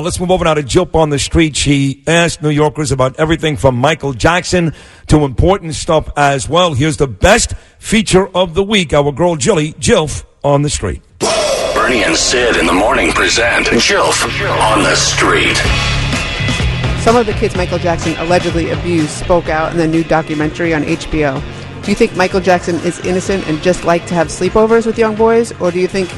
Let's move over now to JILF on the Street. She asked New Yorkers about everything from Michael Jackson to important stuff as well. Here's the best feature of the week. Our girl Jilly, JILF on the Street. Bernie and Sid in the morning present JILF on the Street. Some of the kids Michael Jackson allegedly abused spoke out in the new documentary on HBO. Do you think Michael Jackson is innocent and just liked to have sleepovers with young boys, or do you think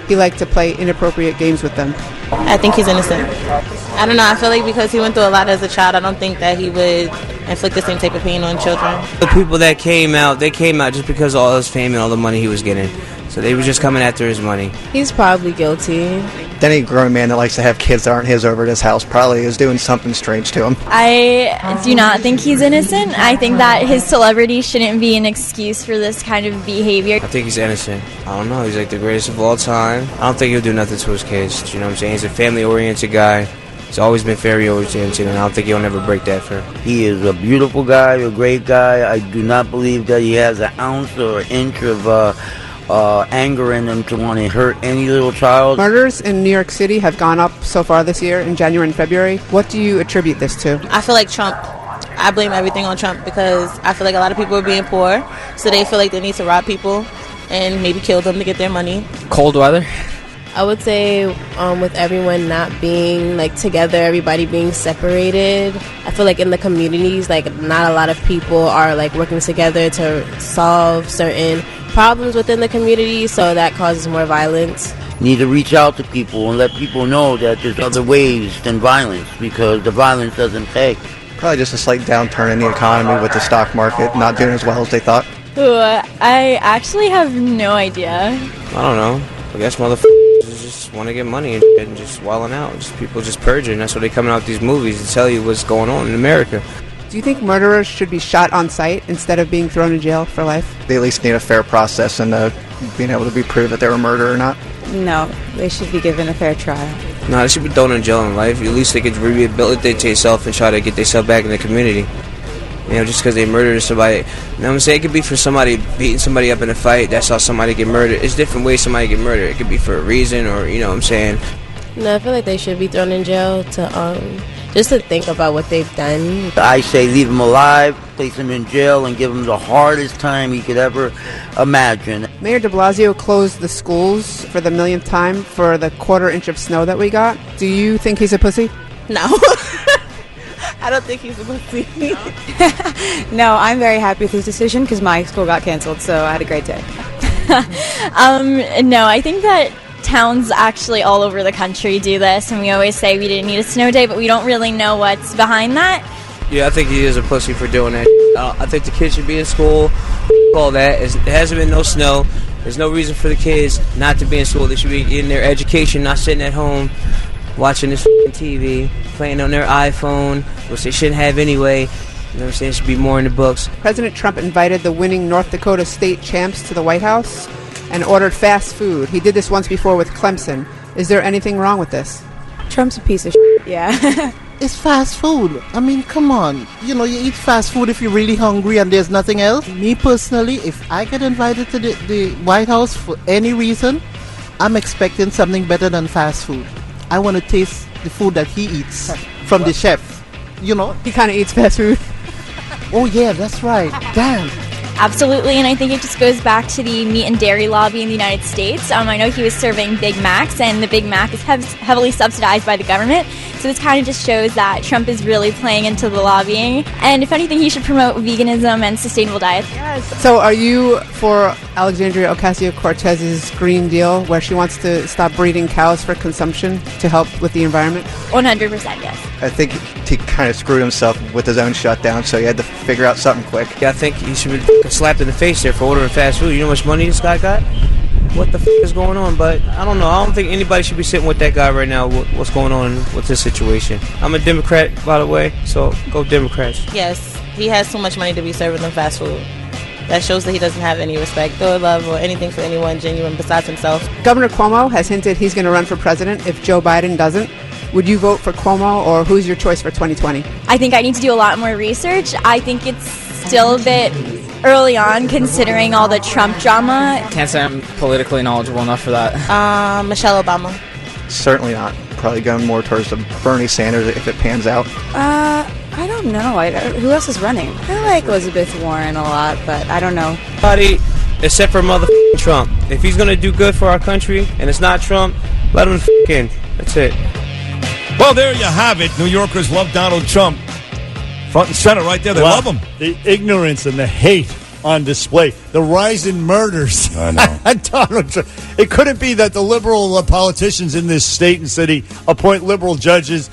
he liked to play inappropriate games with them? I think he's innocent. I don't know. I feel like because he went through a lot as a child, I don't think that he would inflict the same type of pain on children. The people that came out, they came out just because of all his fame and all the money he was getting. So they were just coming after his money. He's probably guilty. Any grown man that likes to have kids that aren't his over at his house probably is doing something strange to him. I do not think he's innocent. I think that his celebrity shouldn't be an excuse for this kind of behavior. I think he's innocent. I don't know. He's like the greatest of all time. I don't think he'll do nothing to his kids. You know what I'm saying? He's a family-oriented guy. He's always been family-oriented, and I don't think he'll never break that for him. He is a beautiful guy, a great guy. I do not believe that he has an ounce or an inch of anger in him to want to hurt any little child. Murders in New York City have gone up so far this year in January and February. What do you attribute this to? I feel like Trump. I blame everything on Trump because I feel like a lot of people are being poor, so they feel like they need to rob people and maybe kill them to get their money. Cold weather. I would say with everyone not being like together, everybody being separated, I feel like in the communities, like not a lot of people are like working together to solve certain problems within the community, so that causes more violence. Need to reach out to people and let people know that there's other ways than violence, because the violence doesn't pay. Probably just a slight downturn in the economy with the stock market not doing as well as they thought. Ooh, I actually have no idea. I don't know. I guess motherfuckers just want to get money and shit and just wilding out. Just people just purging. That's why they coming out with these movies to tell you what's going on in America. Do you think murderers should be shot on sight instead of being thrown in jail for life? They at least need a fair process and being able to be proved that they were murdered or not. No, they should be given a fair trial. No, they should be thrown in jail in life. At least they could rehabilitate themselves and try to get themselves back in the community. You know, just because they murdered somebody. You know what I'm saying? It could be for somebody beating somebody up in a fight. That's how somebody get murdered. It's different ways somebody get murdered. It could be for a reason or, you know what I'm saying? No, I feel like they should be thrown in jail to just to think about what they've done. I say leave him alive, place him in jail, and give him the hardest time he could ever imagine. Mayor de Blasio closed the schools for the millionth time for the quarter-inch of snow that we got. Do you think he's a pussy? No. I don't think he's a pussy. No, I'm very happy with his decision because my school got canceled, so I had a great day. No, I think that towns actually all over the country do this, and we always say we didn't need a snow day, but we don't really know what's behind that. Yeah, I think he is a pussy for doing that. I think the kids should be in school, all that. It hasn't been no snow. There's no reason for the kids not to be in school. They should be getting their education, not sitting at home watching this TV, playing on their iPhone, which they shouldn't have anyway. You know what I'm saying? It should be more in the books. President Trump invited the winning North Dakota state champs to the White House and ordered fast food. He did this once before with Clemson. Is there anything wrong with this? Trump's a piece of shit. Yeah. It's fast food. I mean, come on. You know, you eat fast food if you're really hungry and there's nothing else. Me personally, if I get invited to the White House for any reason, I'm expecting something better than fast food. I want to taste the food that he eats from the chef. You know? He kind of eats fast food. Oh, yeah, that's right. Damn. Absolutely, and I think it just goes back to the meat and dairy lobby in the United States. I know he was serving Big Macs, and the Big Mac is heavily subsidized by the government. So this kind of just shows that Trump is really playing into the lobbying. And if anything, he should promote veganism and sustainable diets. Yes. So are you for Alexandria Ocasio-Cortez's Green Deal, where she wants to stop breeding cows for consumption to help with the environment? 100%, yes. I think he kind of screwed himself with his own shutdown, so he had to figure out something quick. Yeah, I think he should be slapped in the face there for ordering fast food. You know how much money this guy got? What the is going on? But I don't know. I don't think anybody should be sitting with that guy right now. What's going on with this situation? I'm a Democrat, by the way, so go Democrats. Yes, he has too much money to be serving them fast food. That shows that he doesn't have any respect or love or anything for anyone genuine besides himself. Governor Cuomo has hinted he's going to run for president if Joe Biden doesn't. Would you vote for Cuomo, or who's your choice for 2020? I think I need to do a lot more research. I think it's still a bit early on, considering all the Trump drama. Can't say I'm politically knowledgeable enough for that. Michelle Obama. Certainly not. probably going more towards the Bernie Sanders if it pans out? I don't know. Who else is running? I like Elizabeth Warren a lot, but I don't know. Nobody except for motherfucking Trump. If he's going to do good for our country and it's not Trump, let him in. That's it. Well, there you have it. New Yorkers love Donald Trump. Front and center right there. They love him. The ignorance and the hate on display. The rise in murders. I know. Donald Trump. It couldn't be that the liberal politicians in this state and city appoint liberal judges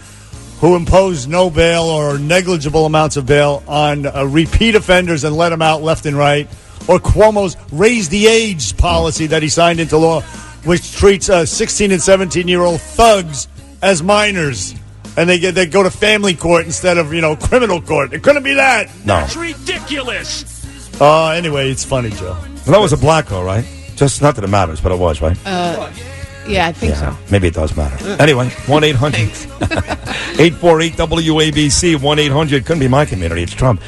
who impose no bail or negligible amounts of bail on repeat offenders and let them out left and right. Or Cuomo's raise the age policy that he signed into law, which treats 16 and 17-year-old thugs as minors. And they go to family court instead of, criminal court. It couldn't be that. No. That's ridiculous. Anyway, it's funny, Joe. Well, that was a black girl, right? Just not that it matters, but it was, right? Yeah, I think so. Maybe it does matter. Anyway, 1-800-848-WABC, 1-800. Couldn't be my community. It's Trump.